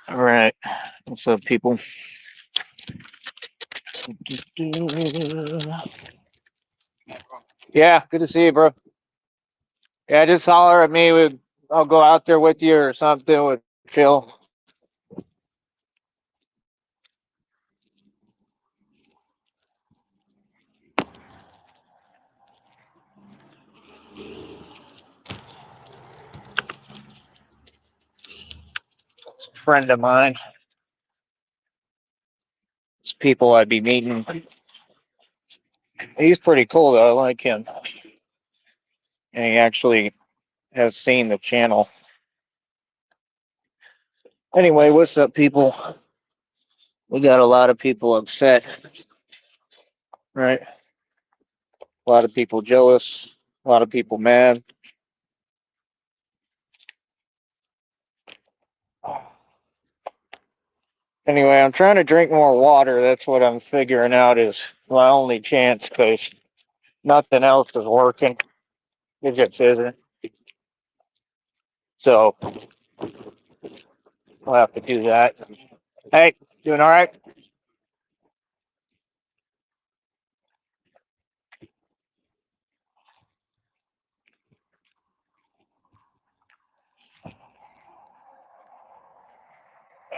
All right. What's up, people? Yeah, good to see you, bro. Yeah, just holler at me. I'll go out there with you or something with Phil. Friend of mine. It's people I'd be meeting. He's pretty cool though. I like him, and he actually has seen the channel. Anyway, what's up, people? We got a lot of people upset, right? A lot of people jealous. A lot of people mad. Anyway, I'm trying to drink more water. That's what I'm figuring out is my only chance because nothing else is working. It just isn't. So I'll have to do that. Hey, doing all right?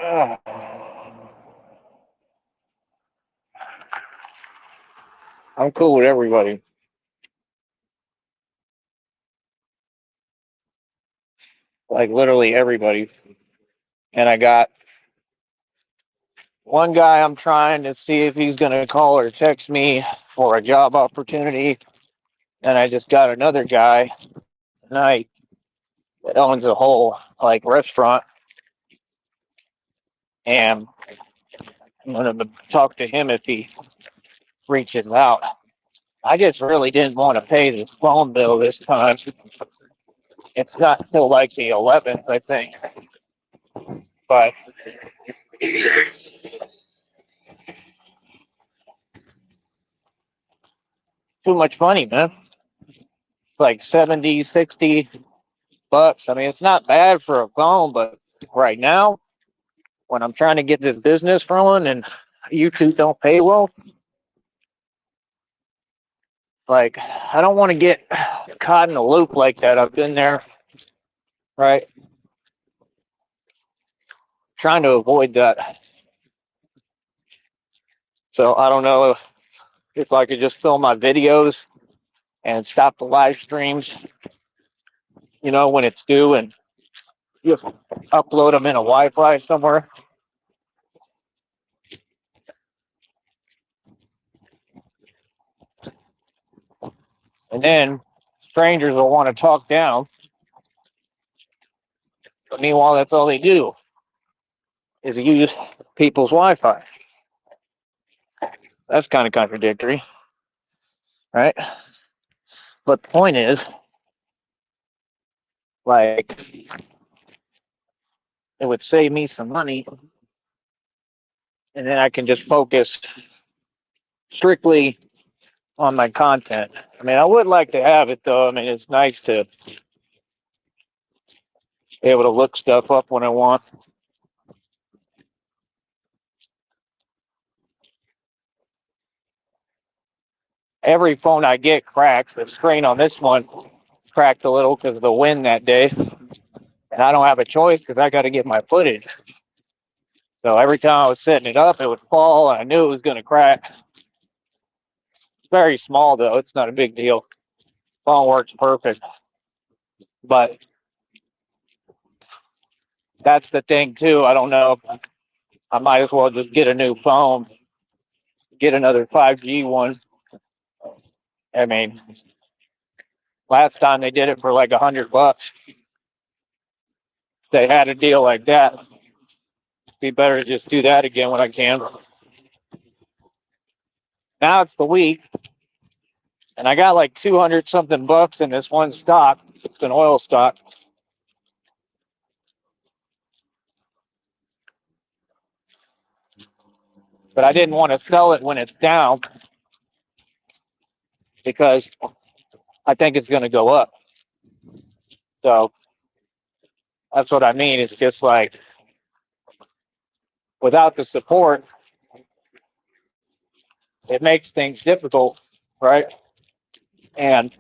Ugh. I'm cool with everybody. Like literally everybody. And I got one guy I'm trying to see if he's going to call or text me for a job opportunity. And I just got another guy tonight that owns a whole like restaurant. And I'm going to talk to him if he reaches out. I just really didn't want to pay this phone bill this time. It's not till like the 11th, I think. But too much money, man. Like 70, 60 bucks. I mean, it's not bad for a phone, but right now, when I'm trying to get this business rolling and YouTube don't pay well, like, I don't want to get caught in a loop like that. I've been there, right? Trying to avoid that. So I don't know if I could just film my videos and stop the live streams, when it's due and just upload them in a Wi-Fi somewhere. And then strangers will want to talk down. But meanwhile, that's all they do is use people's Wi-Fi. That's kind of contradictory, right? But the point is, like, it would save me some money, and then I can just focus strictly on my content. I mean, I would like to have it though. I mean, it's nice to be able to look stuff up when I want. Every phone I get cracks. The screen on this one cracked a little because of the wind that day, and I don't have a choice because I got to get my footage. So every time I was setting it up, it would fall, and I knew it was going to crack. It's very small though; it's not a big deal. Phone works perfect, but that's the thing too. I don't know. I might as well just get a new phone, get another 5G one. I mean, last time they did it for like $100. They had a deal like that. Be better to just do that again when I can. Now it's the week, and I got like 200 something bucks in this one stock. It's an oil stock. But I didn't want to sell it when it's down because I think it's going to go up. So that's what I mean. It's just like without the support, it makes things difficult, right? And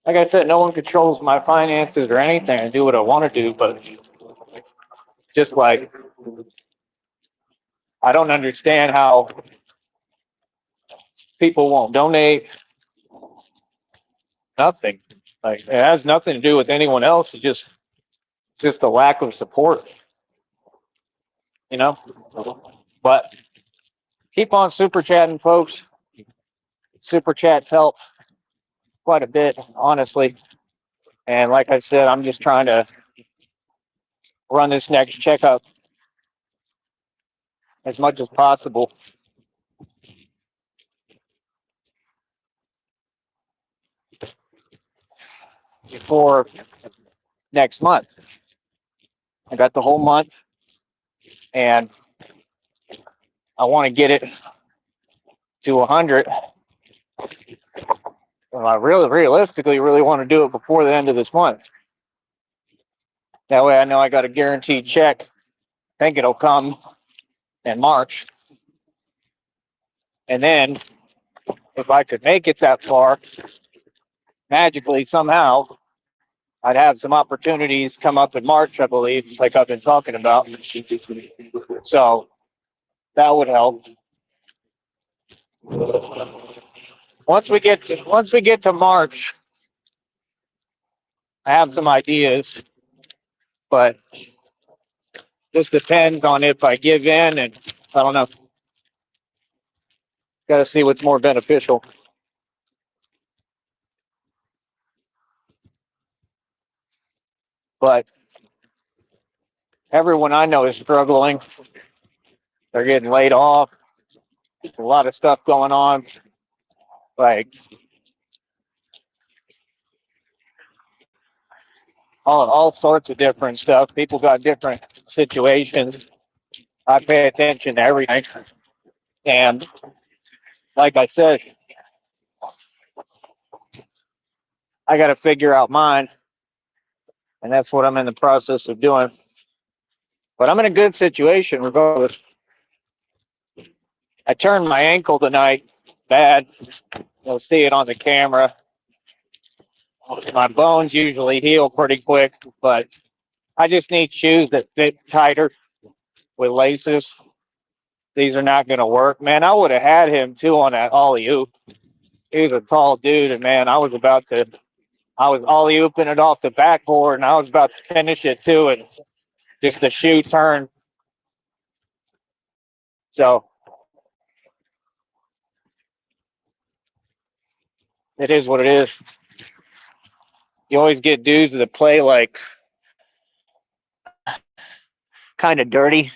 like I said, no one controls my finances or anything. I do what I want to do, but just like I don't understand how people won't donate nothing. Like it has nothing to do with anyone else. It's just a lack of support, you know. But keep on super chatting, folks. Super chats help quite a bit, honestly. And like I said, I'm just trying to run this next checkup as much as possible before next month. I got the whole month, and I want to get it to 100. Well, I realistically really want to do it before the end of this month. That way I know I got a guaranteed check. I think it'll come in March. And then if I could make it that far, magically somehow, I'd have some opportunities come up in March, I believe, like I've been talking about. So that would help. Once we get to March, I have some ideas, but this depends on if I give in, and I don't know. Got to see what's more beneficial. But everyone I know is struggling. They're getting laid off. There's a lot of stuff going on. Like all sorts of different stuff. People got different situations. I pay attention to everything. And like I said, I got to figure out mine. And that's what I'm in the process of doing. But I'm in a good situation regardless. I turned my ankle tonight bad. You'll see it on the camera. My bones usually heal pretty quick, but I just need shoes that fit tighter with laces. These are not going to work. Man, I would have had him too on that ollie oop. He was a tall dude, and man, I was ollie ooping it off the backboard, and I was about to finish it too, and just the shoe turned. So it is what it is. You always get dudes that play like kind of dirty,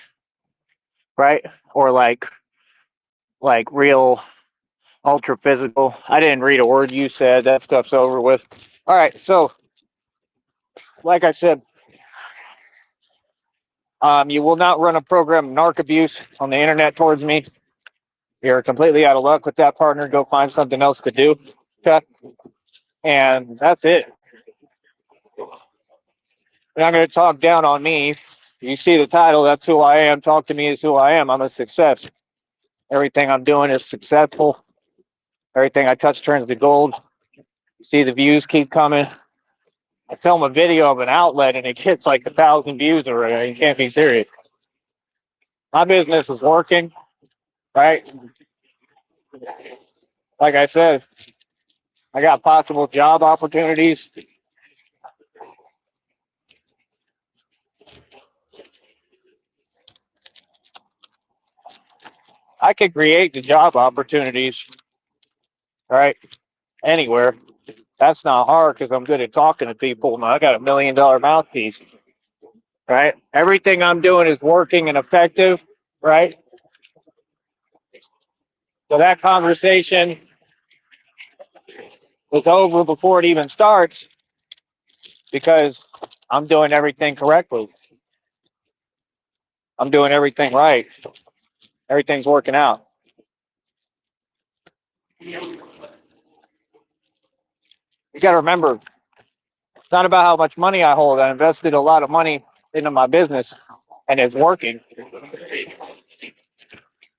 right? Or like real ultra physical. I didn't read a word you said. That stuff's over with. All right, so like I said, you will not run a program of narc abuse on the internet towards me. You're completely out of luck with that, partner. Go find something else to do. Okay? And that's it. You're not going to talk down on me. You see the title, that's who I am. Talk to me is who I am. I'm a success. Everything I'm doing is successful. Everything I touch turns to gold. You see the views keep coming. I film a video of an outlet and it gets like 1,000 views already. You can't be serious. My business is working, right? Like I said, I got possible job opportunities. I could create the job opportunities, right? Anywhere. That's not hard because I'm good at talking to people. And I got $1 million mouthpiece, right? Everything I'm doing is working and effective, right? So that conversation was over before it even starts because I'm doing everything correctly. I'm doing everything right. Everything's working out. You got to remember, it's not about how much money I hold. I invested a lot of money into my business and it's working.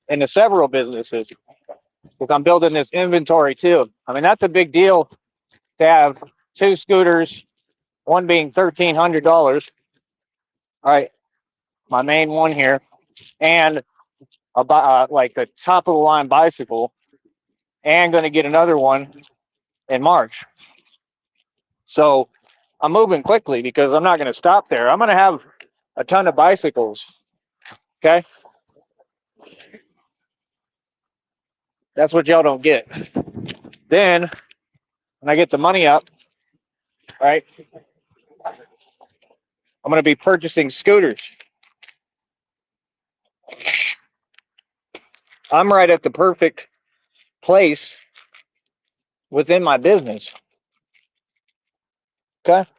into several businesses because I'm building this inventory too. I mean, that's a big deal to have two scooters, one being $1,300. All right, my main one here, and like a top of the line bicycle, and going to get another one in March. So I'm moving quickly because I'm not going to stop there. I'm going to have a ton of bicycles. Okay. That's what y'all don't get. Then when I get the money up, right, I'm going to be purchasing scooters. I'm right at the perfect place within my business. Okay.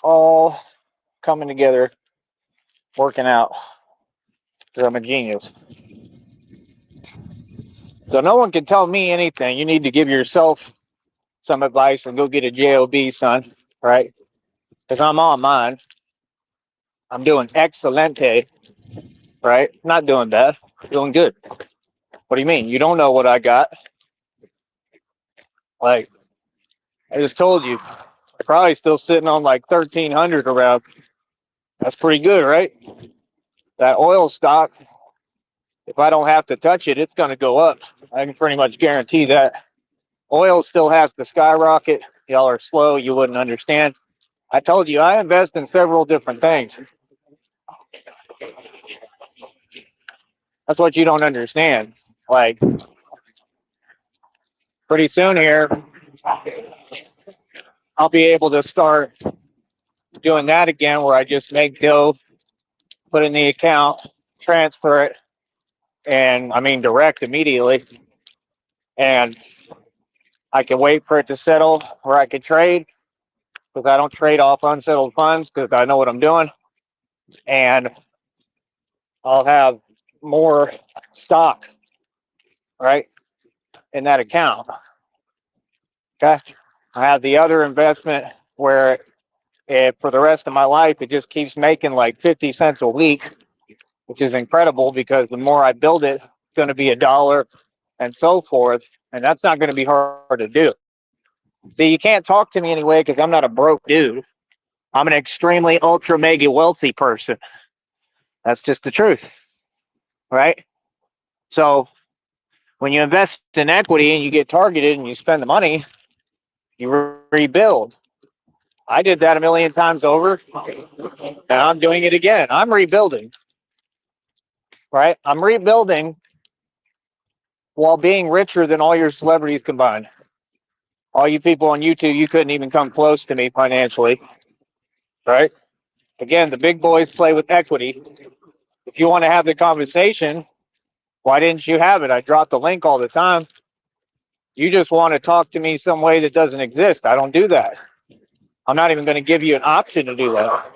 All coming together, working out. Because I'm a genius. So no one can tell me anything. You need to give yourself some advice and go get a JOB, son. Right? Because I'm on mine. I'm doing excelente. Right? Not doing bad. Doing good. What do you mean? You don't know what I got? Like, I just told you. I'm probably still sitting on like 1,300 around. That's pretty good, right? That oil stock, if I don't have to touch it, it's going to go up. I can pretty much guarantee that. Oil still has to skyrocket. Y'all are slow. You wouldn't understand. I told you I invest in several different things. That's what you don't understand. Like, pretty soon here, I'll be able to start doing that again where I just make dough, put in the account, transfer it, and I mean direct immediately. And I can wait for it to settle where I can trade because I don't trade off unsettled funds because I know what I'm doing. And I'll have more stock, right, in that account. Okay. I have the other investment where for the rest of my life, it just keeps making like 50 cents a week, which is incredible because the more I build it, it's going to be $1 and so forth. And that's not going to be hard to do. See, you can't talk to me anyway because I'm not a broke dude. I'm an extremely ultra mega wealthy person. That's just the truth, right? So when you invest in equity and you get targeted and you spend the money, you rebuild. I did that a million times over, and I'm doing it again. I'm rebuilding, right? I'm rebuilding while being richer than all your celebrities combined. All you people on YouTube, you couldn't even come close to me financially, right? Again, the big boys play with equity. If you want to have the conversation, why didn't you have it? I drop the link all the time. You just want to talk to me some way that doesn't exist. I don't do that. I'm not even going to give you an option to do that.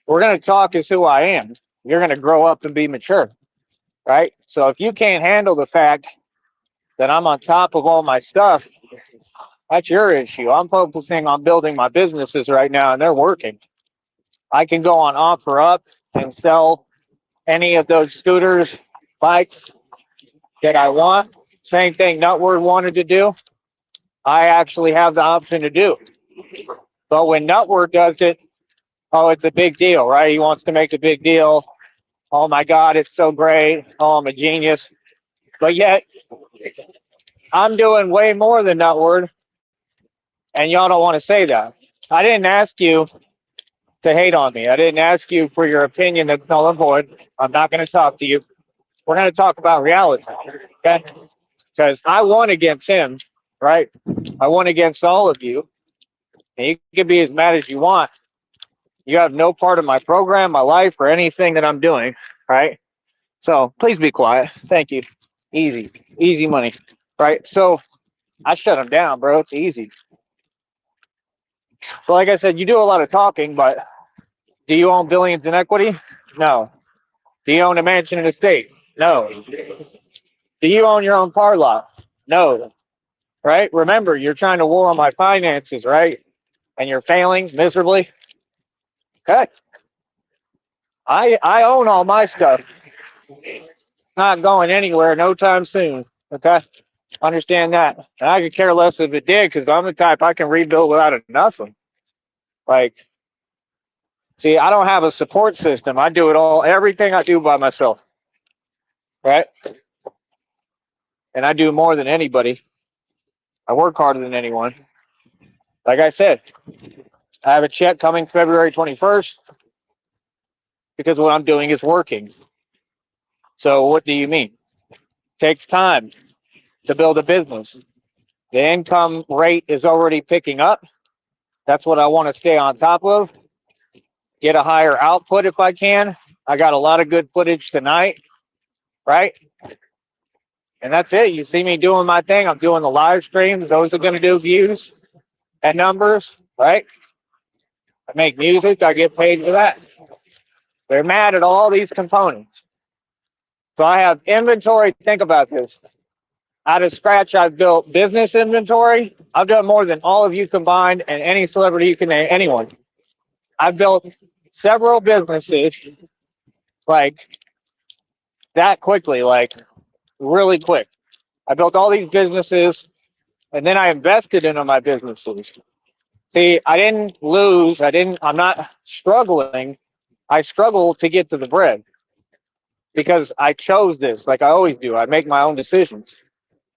We're going to talk as who I am. You're going to grow up and be mature, right? So if you can't handle the fact that I'm on top of all my stuff, that's your issue. I'm focusing on building my businesses right now, and they're working. I can go on OfferUp and sell any of those scooters, bikes that I want. Same thing Nutward wanted to do. I actually have the option to do. But when Nutward does it, oh, it's a big deal, right? He wants to make a big deal. Oh my God, it's so great. Oh, I'm a genius. But yet, I'm doing way more than Nutward, and y'all don't want to say that. I didn't ask you to hate on me. I didn't ask you for your opinion that's null and void. I'm not going to talk to you. We're going to talk about reality, okay? Because I won against him, right? I won against all of you. And you can be as mad as you want. You have no part of my program, my life, or anything that I'm doing, right? So please be quiet. Thank you. Easy. Easy money, right? So I shut him down, bro. It's easy. So like I said, you do a lot of talking, but do you own billions in equity? No. Do you own a mansion and estate? No. Do you own your own car lot? No. Right? Remember, you're trying to war on my finances, right? And you're failing miserably. Okay. I own all my stuff. Not going anywhere no time soon. Okay. Understand that. And I could care less if it did because I'm the type I can rebuild without a nothing. Like, see, I don't have a support system. I do it all, everything I do by myself. Right. And I do more than anybody. I work harder than anyone. Like I said, I have a check coming February 21st because what I'm doing is working. So what do you mean? Takes time to build a business. The income rate is already picking up. That's what I want to stay on top of. Get a higher output if I can. I got a lot of good footage tonight, right? And that's it. You see me doing my thing. I'm doing the live streams. Those are going to do views and numbers, right? I make music. I get paid for that. They're mad at all these components. So I have inventory. Think about this. Out of scratch, I've built business inventory. I've done more than all of you combined and any celebrity you can name, anyone. I've built several businesses like that quickly, like really quick. I built all these businesses and then I invested into my businesses. See, I didn't lose. I'm not struggling. I struggle to get to the bread because I chose this like I always do. I make my own decisions.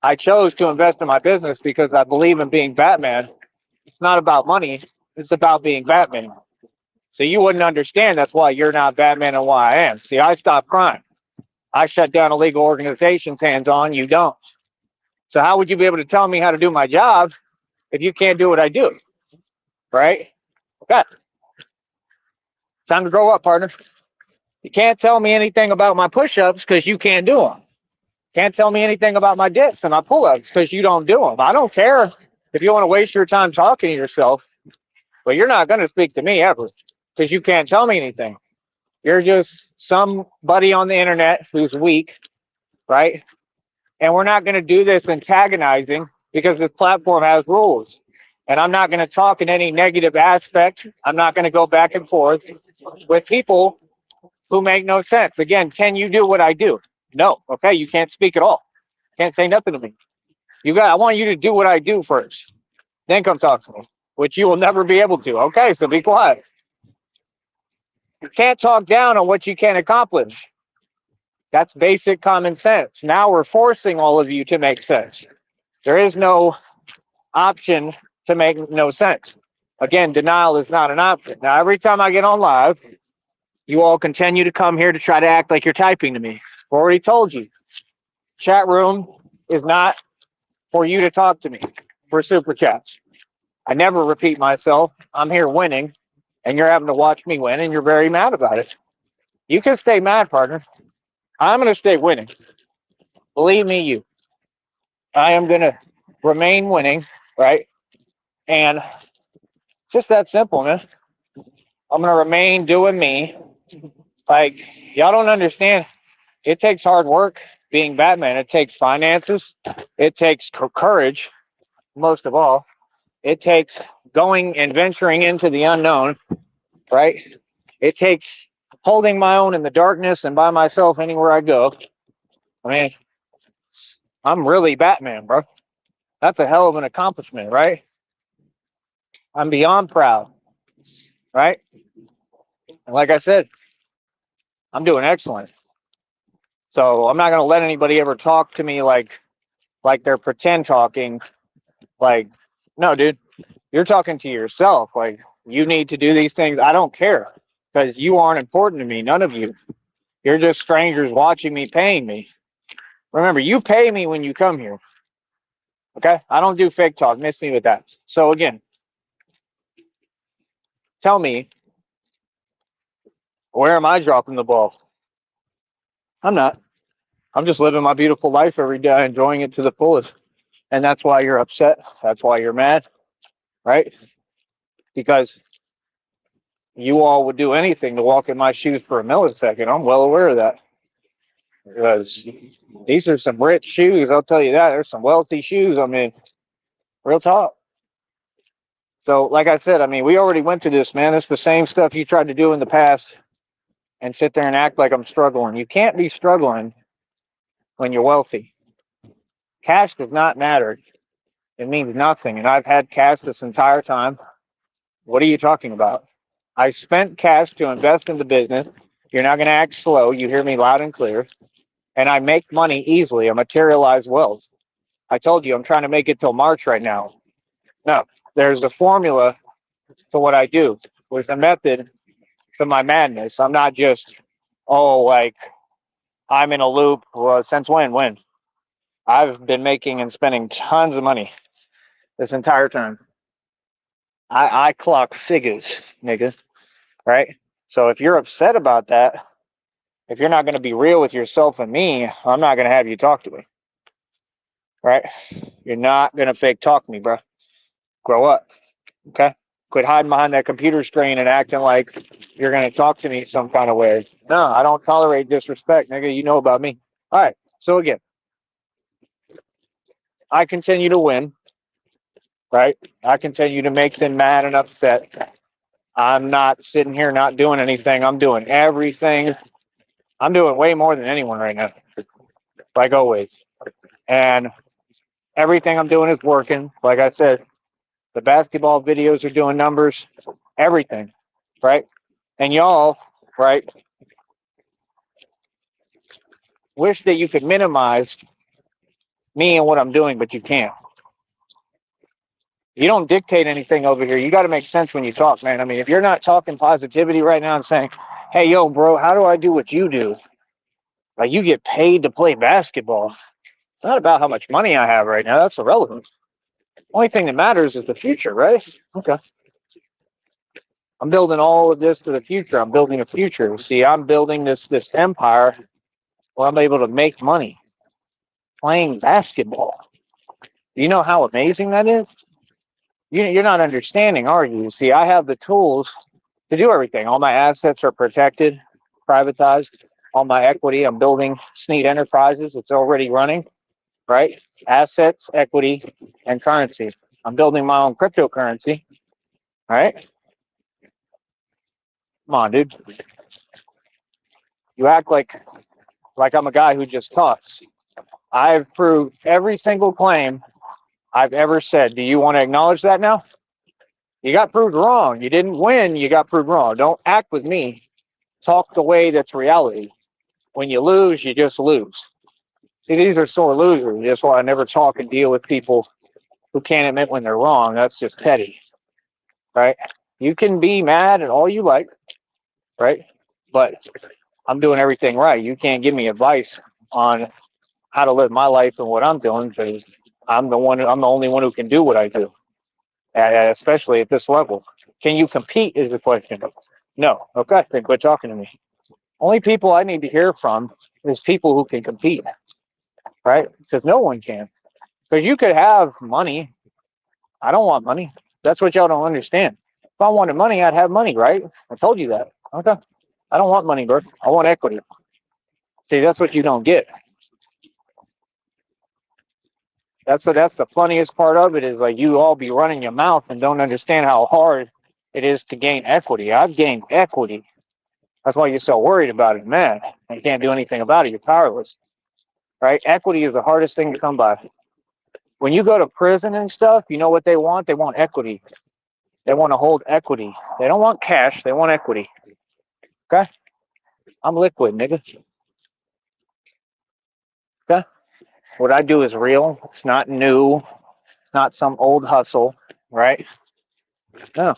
I chose to invest in my business because I believe in being Batman. It's not about money. It's about being Batman. So you wouldn't understand that's why you're not Batman and why I am. See, I stopped crime. I shut down illegal organizations hands on. You don't. So how would you be able to tell me how to do my job if you can't do what I do? Right? Okay. Time to grow up, partner. You can't tell me anything about my push-ups because you can't do them. Can't tell me anything about my dips and my pull-ups because you don't do them. I don't care if you want to waste your time talking to yourself, but you're not going to speak to me ever because you can't tell me anything. You're just somebody on the internet who's weak, right? And we're not going to do this antagonizing because this platform has rules. And I'm not going to talk in any negative aspect. I'm not going to go back and forth with people who make no sense. Again, can you do what I do? No. Okay, you can't speak at all. Can't say nothing to me. I want you to do what I do first. Then come talk to me, which you will never be able to. Okay, so be quiet. You can't talk down on what you can't accomplish. That's basic common sense. Now we're forcing all of you to make sense. There is no option to make no sense. Again, denial is not an option. Now, every time I get on live, you all continue to come here to try to act like you're typing to me. I've already told you. Chat room is not for you to talk to me for super chats. I never repeat myself. I'm here winning, and you're having to watch me win, and you're very mad about it. You can stay mad, partner. I'm going to stay winning. Believe me, you. I am going to remain winning, right? And just that simple, man. I'm going to remain doing me. Like, y'all don't understand. It takes hard work being Batman. It takes finances. It takes courage, most of all. It takes going and venturing into the unknown, right? It takes holding my own in the darkness and by myself anywhere I go. I mean, I'm really Batman, bro. That's a hell of an accomplishment, right? I'm beyond proud, right? And like I said, I'm doing excellent. So I'm not going to let anybody ever talk to me like they're pretend talking. Like, no, dude, you're talking to yourself. Like, you need to do these things. I don't care because you aren't important to me. None of you. You're just strangers watching me, paying me. Remember, you pay me when you come here. Okay? I don't do fake talk. Miss me with that. So again, tell me, where am I dropping the ball? I'm not. I'm just living my beautiful life every day, enjoying it to the fullest. And that's why you're upset. That's why you're mad, right? Because you all would do anything to walk in my shoes for a millisecond. I'm well aware of that. Because these are some rich shoes, I'll tell you that. There's some wealthy shoes. I mean, real talk. So, like I said, I mean, we already went through this, man. It's the same stuff you tried to do in the past and sit there and act like I'm struggling. You can't be struggling when you're wealthy. Cash does not matter. It means nothing. And I've had cash this entire time. What are you talking about? I spent cash to invest in the business. You're not going to act slow. You hear me loud and clear. And I make money easily. I materialize wealth. I told you I'm trying to make it till March right now. No, there's a formula to what I do. There's a method to my madness. I'm not just, oh, like I'm in a loop. Well, since when? When? I've been making and spending tons of money this entire time. I clock figures, nigga. Right? So if you're upset about that, if you're not going to be real with yourself and me, I'm not going to have you talk to me. Right? You're not going to fake talk me, bro. Grow up. Okay? Quit hiding behind that computer screen and acting like you're going to talk to me some kind of way. No, I don't tolerate disrespect, nigga. You know about me. All right. So again, I continue to win. Right? I continue to make them mad and upset. I'm not sitting here not doing anything. I'm doing everything. I'm doing way more than anyone right now, like always. And everything I'm doing is working. Like I said, the basketball videos are doing numbers, everything, right? And y'all, right, wish that you could minimize me and what I'm doing, but you can't. You don't dictate anything over here. You got to make sense when you talk, man. I mean, if you're not talking positivity right now and saying, hey, yo, bro, how do I do what you do? Like, you get paid to play basketball. It's not about how much money I have right now. That's irrelevant. Only thing that matters is the future, right? Okay. I'm building all of this for the future. I'm building a future. See, I'm building this empire where I'm able to make money playing basketball. Do you know how amazing that is? You're not understanding, are you? See, I have the tools to do everything. All my assets are protected, privatized. All my equity, I'm building Sneed Enterprises. It's already running, right? Assets, equity, and currency. I'm building my own cryptocurrency, right? Come on, dude. You act like I'm a guy who just talks. I've proved every single claim I've ever said. Do you want to acknowledge that now? You got proved wrong. You didn't win. You got proved wrong. Don't act with me. Talk the way that's reality. When you lose, you just lose. See, these are sore losers. That's why I never talk and deal with people who can't admit when they're wrong. That's just petty, right? You can be mad at all you like, right? But I'm doing everything right. You can't give me advice on how to live my life and what I'm doing because I'm the only one who can do what I do, especially at this level. Can you compete is the question. No. Okay, then quit talking to me. Only people I need to hear from is people who can compete, right? Because no one can. Because you could have money. I don't want money. That's what y'all don't understand. If I wanted money, I'd have money, right? I told you that. Okay. I don't want money, bro. I want equity. See, that's what you don't get. That's the funniest part of it is like you all be running your mouth and don't understand how hard it is to gain equity. I've gained equity. That's why you're so worried about it, man. You can't do anything about it. You're powerless, right? Equity is the hardest thing to come by. When you go to prison and stuff, you know what they want? They want equity. They want to hold equity. They don't want cash. They want equity. Okay? I'm liquid, nigga. Okay? What I do is real. It's not new. It's not some old hustle, right? No.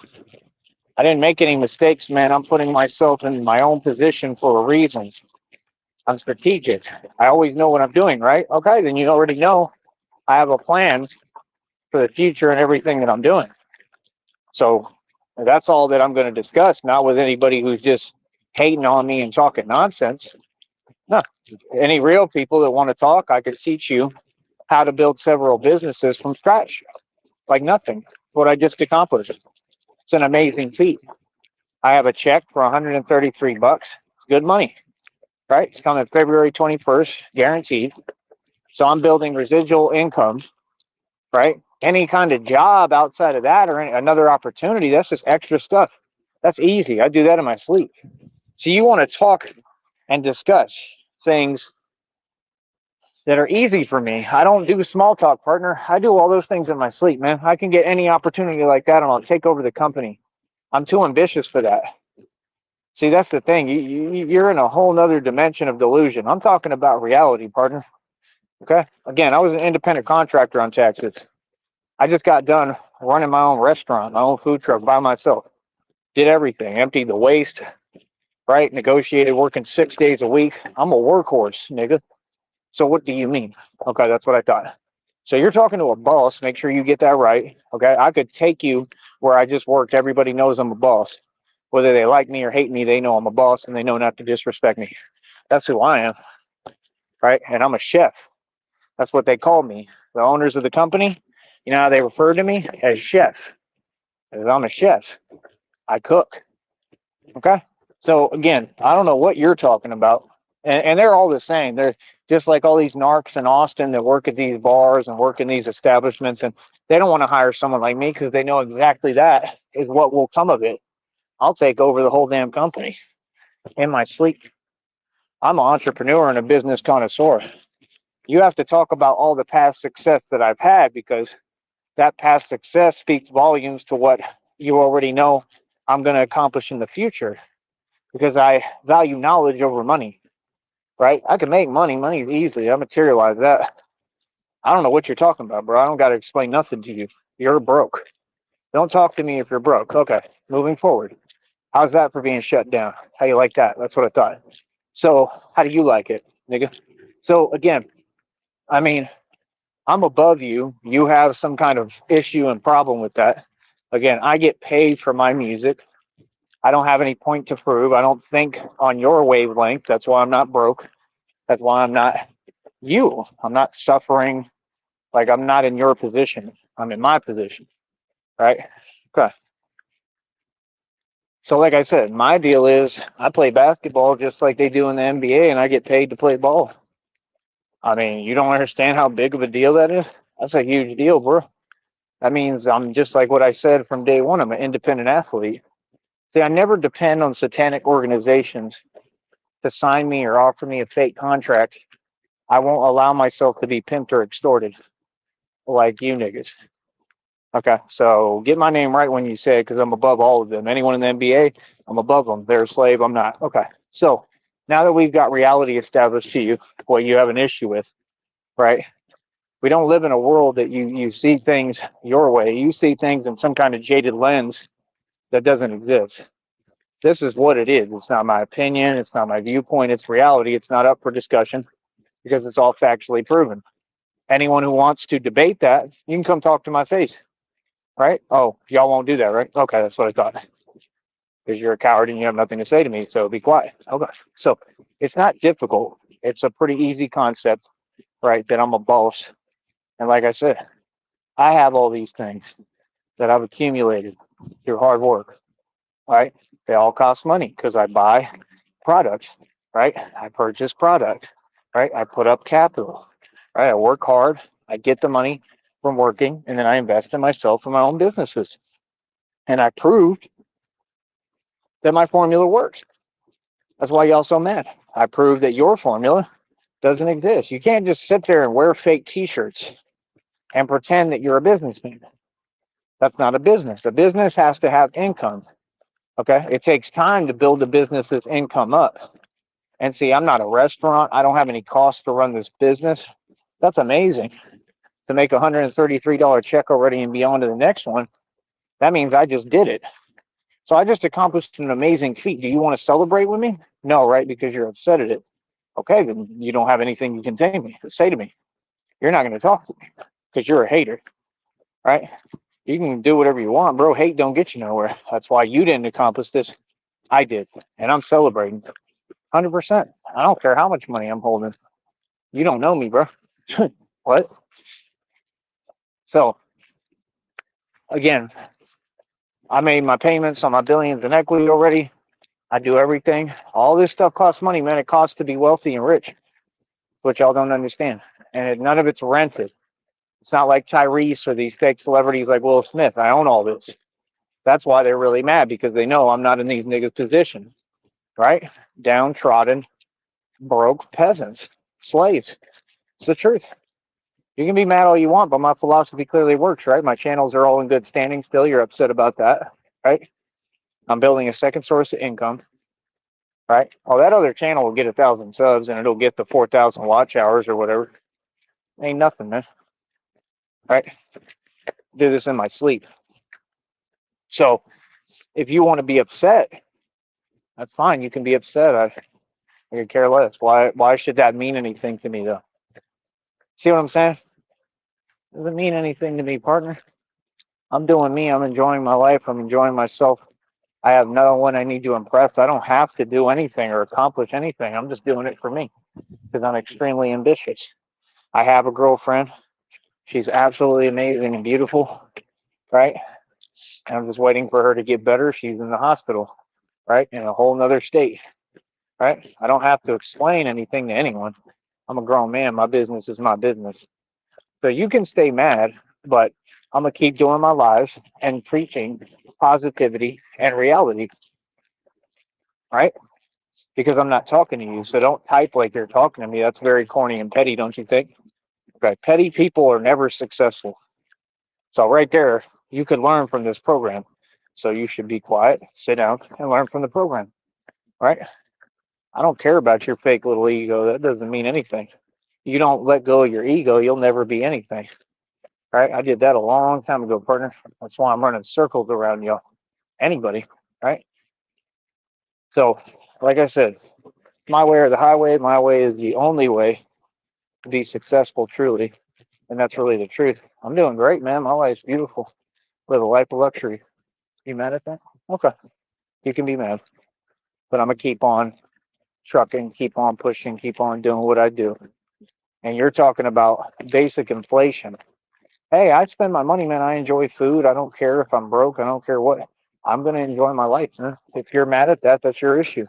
I didn't make any mistakes, man. I'm putting myself in my own position for a reason. I'm strategic. I always know what I'm doing, right? Okay, then you already know I have a plan for the future and everything that I'm doing. So that's all that I'm going to discuss, not with anybody who's just hating on me and talking nonsense. No, any real people that want to talk, I could teach you how to build several businesses from scratch, like nothing. What I just accomplished. It's an amazing feat. I have a check for 133 bucks. It's good money, right? It's coming February 21st, guaranteed. So I'm building residual income, right? any kind of job outside of that or another opportunity, that's just extra stuff. That's easy. I do that in my sleep. So you want to talk and discuss things that are easy for me. I don't do small talk, partner. I do all those things in my sleep, man. I can get any opportunity like that and I'll take over the company. I'm too ambitious for that. See, that's the thing. You're in a whole nother dimension of delusion. I'm talking about reality, partner. Okay. Again, I was an independent contractor on Texas. I just got done running my own restaurant, my own food truck by myself. Did everything, emptied the waste, right? Negotiated working 6 days a week. I'm a workhorse, nigga. So what do you mean? Okay, that's what I thought. So you're talking to a boss. Make sure you get that right. Okay, I could take you where I just worked. Everybody knows I'm a boss. Whether they like me or hate me, they know I'm a boss and they know not to disrespect me. That's who I am, right? And I'm a chef. That's what they call me. The owners of the company, you know how they refer to me? As chef. Because I'm a chef. I cook. Okay. So again, I don't know what you're talking about. And they're all the same. They're just like all these narcs in Austin that work at these bars and work in these establishments. And they don't want to hire someone like me because they know exactly that is what will come of it. I'll take over the whole damn company in my sleep. I'm an entrepreneur and a business connoisseur. You have to talk about all the past success that I've had because that past success speaks volumes to what you already know I'm going to accomplish in the future because I value knowledge over money, right? I can make money. Money's easy. I materialize that. I don't know what you're talking about, bro. I don't got to explain nothing to you. You're broke. Don't talk to me if you're broke. Okay, moving forward. How's that for being shut down? How you like that? That's what I thought. So how do you like it, nigga? So again, I mean, I'm above you. You have some kind of issue and problem with that. Again, I get paid for my music. I don't have any point to prove. I don't think on your wavelength. That's why I'm not broke. That's why I'm not you. I'm not suffering. Like I'm not in your position. I'm in my position. Right? Okay. So like I said, my deal is I play basketball just like they do in the NBA and I get paid to play ball. I mean, you don't understand how big of a deal that is? That's a huge deal, bro. That means I'm just like what I said from day one. I'm an independent athlete. See, I never depend on satanic organizations to sign me or offer me a fake contract. I won't allow myself to be pimped or extorted like you niggas. Okay, so get my name right when you say it because I'm above all of them. Anyone in the NBA, I'm above them. They're a slave. I'm not. Okay, so now that we've got reality established to you, what you have an issue with, right? We don't live in a world that you see things your way. You see things in some kind of jaded lens that doesn't exist. This is what it is. It's not my opinion. It's not my viewpoint. It's reality. It's not up for discussion because it's all factually proven. Anyone who wants to debate that, you can come talk to my face, right? Oh, y'all won't do that, right? Okay, that's what I thought. Because you're a coward and you have nothing to say to me, so be quiet. Okay. So it's not difficult. It's a pretty easy concept, right? That I'm a boss. And like I said, I have all these things that I've accumulated through hard work, right? They all cost money because I buy products, right? I purchase product, right? I put up capital, right? I work hard. I get the money from working and then I invest in myself and my own businesses. And I proved that my formula works. That's why y'all so mad. I proved that your formula doesn't exist. You can't just sit there and wear fake t-shirts and pretend that you're a businessman. That's not a business. A business has to have income. Okay. It takes time to build a business's income up. And see, I'm not a restaurant. I don't have any cost to run this business. That's amazing. To make a $133 check already and be on to the next one, that means I just did it. So I just accomplished an amazing feat. Do you want to celebrate with me? No, right? Because you're upset at it. Okay, then you don't have anything you can say to me. You're not going to talk to me because you're a hater, right? You can do whatever you want, bro. Hate don't get you nowhere. That's why you didn't accomplish this. I did, and I'm celebrating 100%. I don't care how much money I'm holding. You don't know me, bro. What? So again, I made my payments on my billions in equity already. I do everything. All this stuff costs money, man. It costs to be wealthy and rich, which y'all don't understand. And none of it's rented. It's not like Tyrese or these fake celebrities like Will Smith. I own all this. That's why they're really mad, because they know I'm not in these niggas' position, right? Downtrodden, broke peasants, slaves. It's the truth. You can be mad all you want, but my philosophy clearly works, right? My channels are all in good standing still. You're upset about that, right? I'm building a second source of income, right? Oh, that other channel will get 1,000 subs and it'll get the 4,000 watch hours or whatever. Ain't nothing, man. Right? Do this in my sleep. So if you want to be upset, that's fine. You can be upset. I could care less. Why should that mean anything to me though? See what I'm saying? Doesn't mean anything to me, partner. I'm doing me. I'm enjoying my life. I'm enjoying myself. I have no one I need to impress. I don't have to do anything or accomplish anything. I'm just doing it for me because I'm extremely ambitious. I have a girlfriend. She's absolutely amazing and beautiful, right? And I'm just waiting for her to get better. She's in the hospital, right? In a whole nother state, right? I don't have to explain anything to anyone. I'm a grown man. My business is my business. So you can stay mad, but I'm going to keep doing my lives and preaching positivity and reality, right? Because I'm not talking to you. So don't type like you're talking to me. That's very corny and petty, don't you think? Okay. Petty people are never successful. So right there, you could learn from this program. So you should be quiet, sit down, and learn from the program, right? I don't care about your fake little ego. That doesn't mean anything. You don't let go of your ego, you'll never be anything, right? I did that a long time ago, partner. That's why I'm running circles around y'all. Anybody, right? So, like I said, my way or the highway. My way is the only way to be successful, truly, and that's really the truth. I'm doing great, man. My life's beautiful. Live a life of luxury. You mad at that? Okay, you can be mad, but I'm gonna keep on trucking, keep on pushing, keep on doing what I do. And you're talking about basic inflation. Hey, I spend my money, man. I enjoy food. I don't care if I'm broke. I don't care what. I'm gonna enjoy my life, man. If you're mad at that, that's your issue.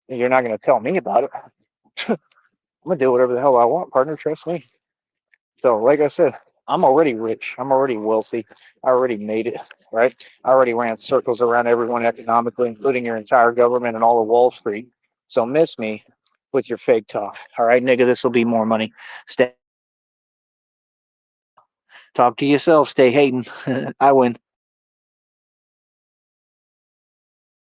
You're not gonna tell me about it. I'm gonna do whatever the hell I want, partner. Trust me. So, like I said, I'm already rich. I'm already wealthy. I already made it, right? I already ran circles around everyone economically, including your entire government and all of Wall Street. So, miss me with your fake talk. All right, nigga, this will be more money. Stay. Talk to yourself. Stay hating. I win.